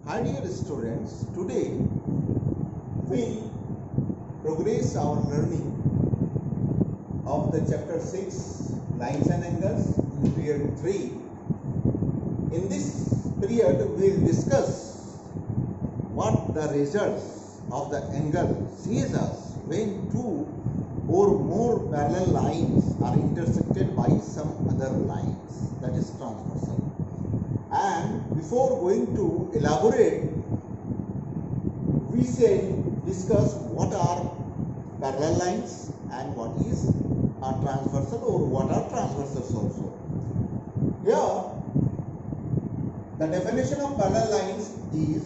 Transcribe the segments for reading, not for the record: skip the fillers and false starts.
Hi dear students, today we progress our learning of the chapter 6 lines and angles in period 3. In this period we will discuss what the results of the angle says us when two or more parallel lines are intersected by some other lines, that is transversal. And before going to elaborate, we shall discuss what are parallel lines and what is a transversal or what are transversals also. Here, the definition of parallel lines is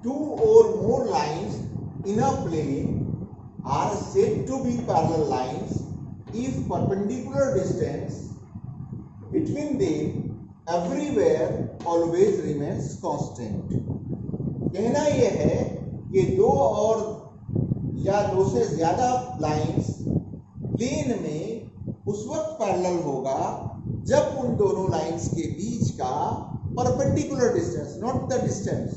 two or more lines in a plane are said to be parallel lines if perpendicular distance between them everywhere always remains constant. कहना यह है कि दो और या दो से ज्यादा लाइंस प्लेन में उस वक्त पैरेलल होगा जब उन दोनों लाइंस के बीच का perpendicular distance, not the distance,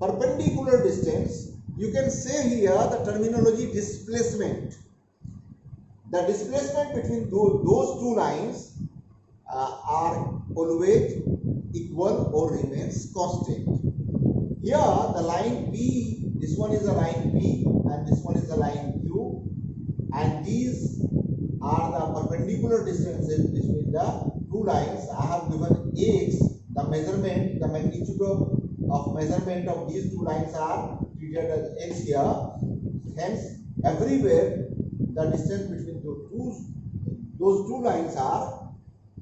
perpendicular distance, you can say here the terminology displacement. The displacement between those two lines are always equal or remains constant. Here the line B, this one is a line B and this one is a line Q, and these are the perpendicular distances between the two lines. I have given X, the measurement, the magnitude of measurement of these two lines are treated as X here. Hence, everywhere the distance between those two lines are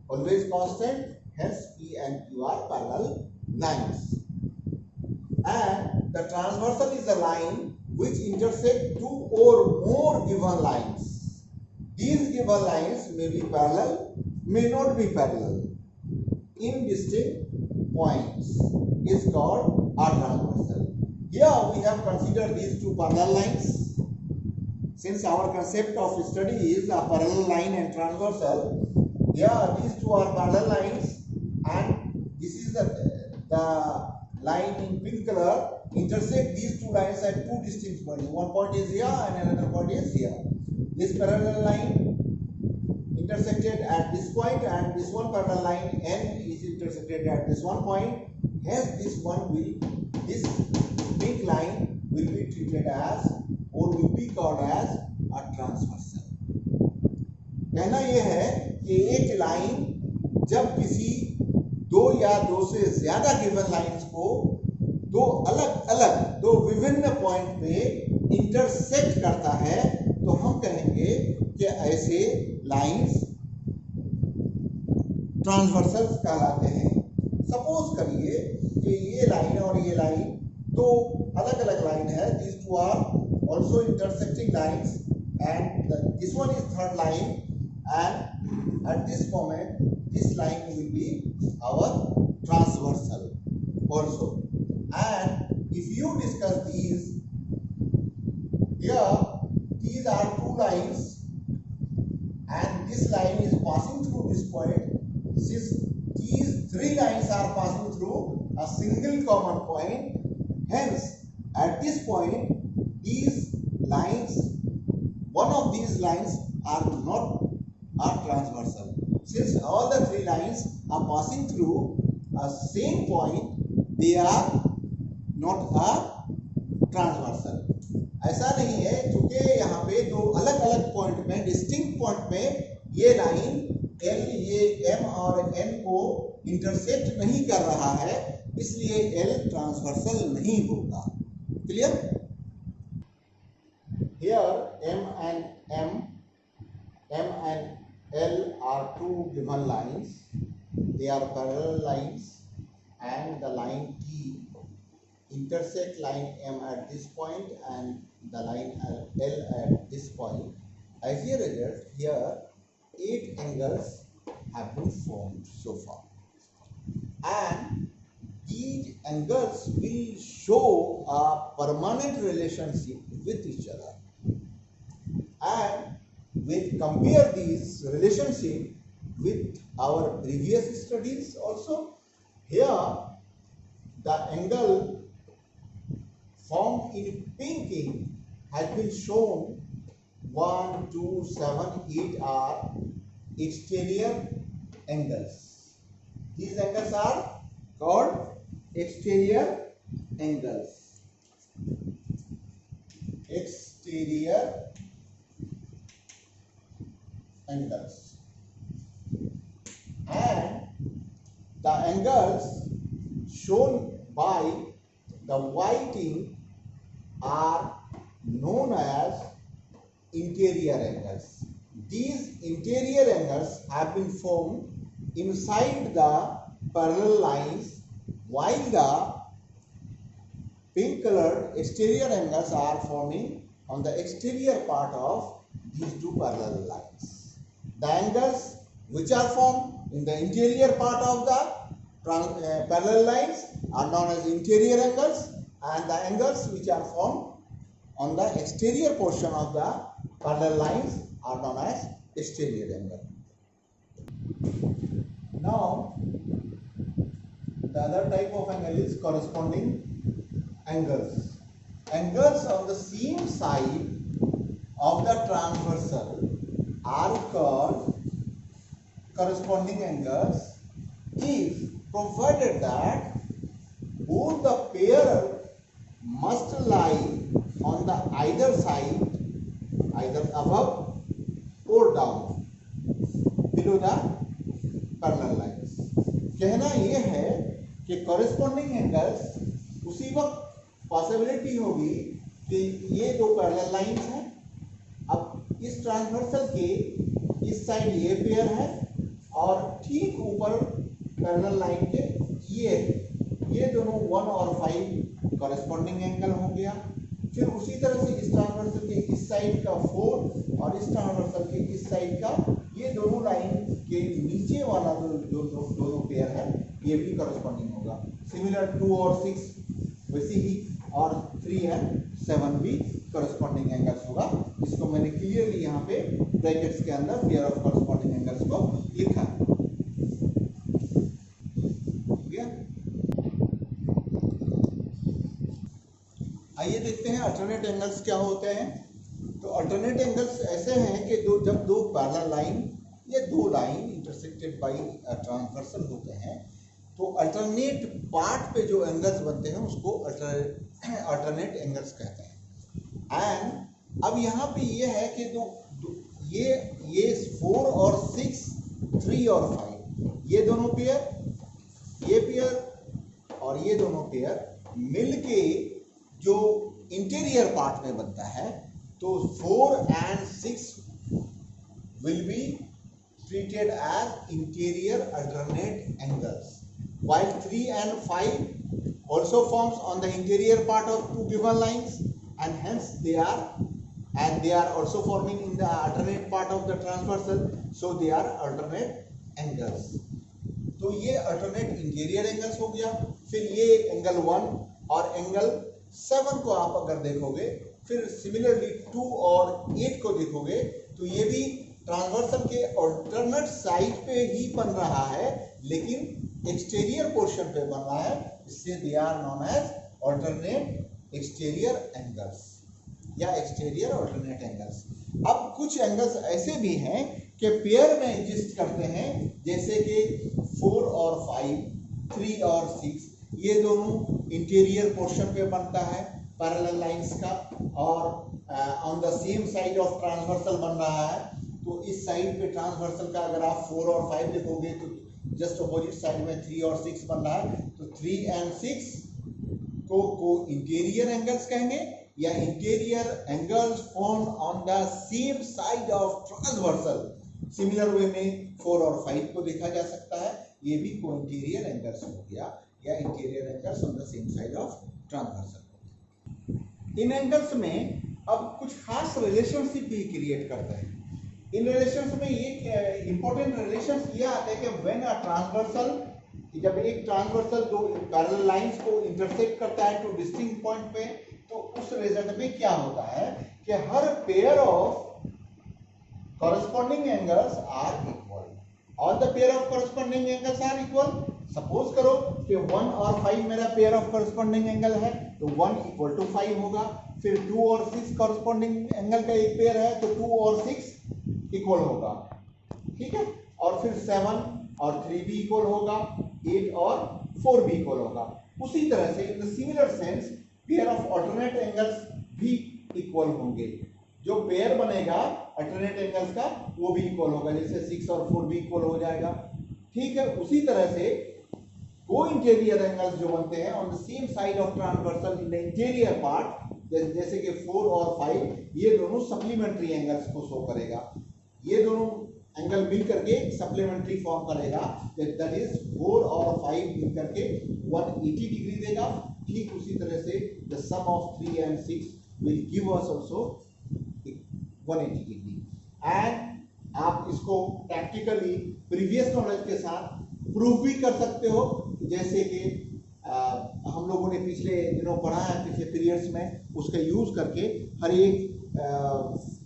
always constant. Hence, P and Q are parallel lines. And the transversal is a line which intersect two or more given lines. These given lines may be parallel, may not be parallel. In distinct points is called a transversal. Here we have considered these two parallel lines. Since our concept of study is a parallel line and transversal, here these two are parallel lines, and this is the line in pink color intersect these two lines at two distinct points. One point is here and another point is here. This parallel line intersected at this point, and this one parallel line N is intersected at this one point. Hence, this pink line will be treated as or will be called as a transversal. कहना यह है कि एक line जब किसी दो या दो से ज्यादा गिवन लाइंस को दो विभिन्न पॉइंट पे इंटरसेक्ट करता है तो हम कहेंगे कि ऐसे लाइंस ट्रांसवर्सल्स कहलाते हैं. सपोज करिए कि ये लाइन और ये लाइन दो अलग अलग लाइन है. These two are also intersecting lines, and this one is third line, and at this moment this line will be our transversal also. And if you discuss these, here these are two lines and this line is passing through this point. Since these three lines are passing through a single common point, hence at this point these lines, one of these lines are not a transversal. Since all the three lines are passing through a same point, they are not a transversal. ऐसा नहीं है क्योंकि यहाँ पे दो अलग अलग point में, डिस्टिंक्ट पॉइंट में ये लाइन L, ये M और N को इंटरसेक्ट नहीं कर रहा है, इसलिए L ट्रांसवर्सल नहीं होगा. Clear? Here M and L are two given lines. They are parallel lines, and the line T intersect line M at this point and the line L at this point. As a result, here 8 angles have been formed so far, and these angles will show a permanent relationship with each other. And we'll compare these relationship with our previous studies also. Here the angle formed in pinking has been shown 1, 2, 7, 8 are exterior angles. These angles are called exterior angles. Exterior angles. And the angles shown by the whiting are known as interior angles. These interior angles have been formed inside the parallel lines, while the pink colored exterior angles are forming on the exterior part of these two parallel lines. The angles which are formed in the interior part of the parallel lines are known as interior angles, and the angles which are formed on the exterior portion of the parallel lines are known as exterior angle. Now, the other type of angle is corresponding angles. Angles on the same side of the transversal are called corresponding angles if provided that both the pair must lie on the either side, either above or down, below the parallel lines. कहना यह है कि corresponding angles उसी वक्त possibility होगी कि ये दो पैरेलल लाइंस हैं, अब इस ट्रांसवर्सल के इस साइड ये पेयर है और ठीक ऊपर पैरेलल लाइन के ये दोनों 1 और 5 कॉरेस्पॉन्डिंग एंगल हो गया। फिर उसी तरह से इस ट्रांसवर्सल के इस साइड का 4 और इस ट्रांसवर्सल के इस साइड का ये दोनों लाइन के नीचे वाला दोनों पेयर है ये भी कॉरेस्पॉन्डिंग होगा। सिमिलर 2 और 6 वैसे ही, और 3 एंड 7 भी कॉरेस्पॉन्डिंग एंगल्स होगा, जिसको मैंने क्लियरली यहाँ पे ब्रैकेट्स के अंदर पेयर ऑफ कॉरेस्पॉन्डिंग एंगल्स को लिखा है। आइए देखते हैं अल्टरनेट एंगल्स क्या होते हैं। तो अल्टरनेट एंगल्स ऐसे हैं कि जब दो पैरेलल लाइन या दो लाइन इंटरसेक्टेड बाय ट्रांसवर्सल होते हैं तो अल्टरनेट पार्ट पे जो एंगल्स बनते हैं उसको अल्टरनेट एंगल्स कहते हैं। एंड अब यहाँ पे ये है कि ये 4 और 6, 3 और 5 ये दोनों पेयर, ये पेयर और ये दोनों पेयर मिलके जो इंटीरियर पार्ट में बनता है, तो 4 and 6 will be treated as interior alternate angles, while 3 and 5 also forms on the interior part of two given lines, and hence they are also forming in the alternate part of the transversal, so they are alternate angles. तो ये alternate interior angles हो गया। फिर ये angle 1 और angle 7 को आप अगर देखोगे, फिर सिमिलरली 2 और 8 को देखोगे, तो ये भी ट्रांसवर्सल के अल्टरनेट साइड पे ही बन रहा है, लेकिन एक्सटीरियर पोर्शन पे बन रहा है, इससे they are known as alternate exterior angles या एक्सटीरियर अल्टरनेट एंगल्स। अब कुछ एंगल्स ऐसे भी हैं कि पेयर में एग्जिस्ट करते हैं, जैसे कि 4 और 5, 3 और 6 ये दोनों इंटीरियर पोर्शन पे बनता है पैरेलल लाइंस का, और on the same side of transversal बन रहा है। तो इस साइड पे ट्रांसवर्सल का अगर आप 4 और 5 देखोगे तो जस्ट अपोजिट साइड में 3 और 6 बन रहा है, तो 3 and 6 को इंटीरियर एंगल्स कहेंगे, या interior angles formed on the same side of transversal. Similar way में 4 और 5 को देखा जा सकता है, ये भी को इंटीरियर एंगल्स हो गया, या interior angles on the same side of transversal. In angles में अब कुछ खास रिलेशनशिप भी क्रिएट करते हैं। इन रिलेशंस में ये इंपॉर्टेंट रिलेशंस ये आते हैं कि व्हेन अ ट्रांसवर्सल, जब एक ट्रांसवर्सल दो पैरेलल लाइंस को इंटरसेक्ट करता है टू डिस्टिंक्ट पॉइंट पे, तो उस रिजल्ट में क्या होता है कि हर pair of corresponding angles are equal. All the pair of corresponding angles are equal, suppose करो कि 1 और 5 मेरा पेयर ऑफ करस्पॉन्डिंग एंगल है तो 1 इक्वल टू 5 होगा। फिर 2 और 6 करस्पॉन्डिंग एंगल का एक पेयर है तो 2 और 6 इक्वल होगा, ठीक है। और फिर 7 और 3 भी इक्वल होगा, 8 और 4 भी इक्वल होगा। उसी तरह से in similar sense pair of alternate angles भी इक्वल होंगे। जो पेयर बनेगा अल्टरनेट एंगल्स का वो भी इक्वल होगा, जैसे 6 और 4 भी इक्वल हो जाएगा, ठीक है। उसी तरह से को इंटीरियर एंगल्स जो बनते हैं on the same side of transversal in the interior part, जैसे कि 4 और 5, ये दोनों सप्लीमेंट्री एंगल्स को शो करेगा। ये दोनों एंगल मिल करके सप्लीमेंट्री फॉर्म करेगा, दैट इज 4 और 5 मिल करके 180 डिग्री देगा। ठीक उसी तरह से the sum of 3 and 6 will give us also 180 degree. And आप इसको प्रैक्टिकली प्रीवियस नॉलेज के साथ प्रूव भी कर सकते हो, जैसे कि हम लोगों ने पिछले दिनों पढ़ा है, पिछले पीरियड्स में, उसका यूज करके हर एक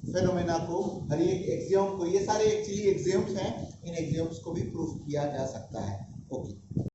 फेनोमेना को, हर एक एक्सियम को, ये सारे एक्चुअली एक्सियम्स हैं, इन एक्सियम्स को भी प्रूव किया जा सकता है। ओके।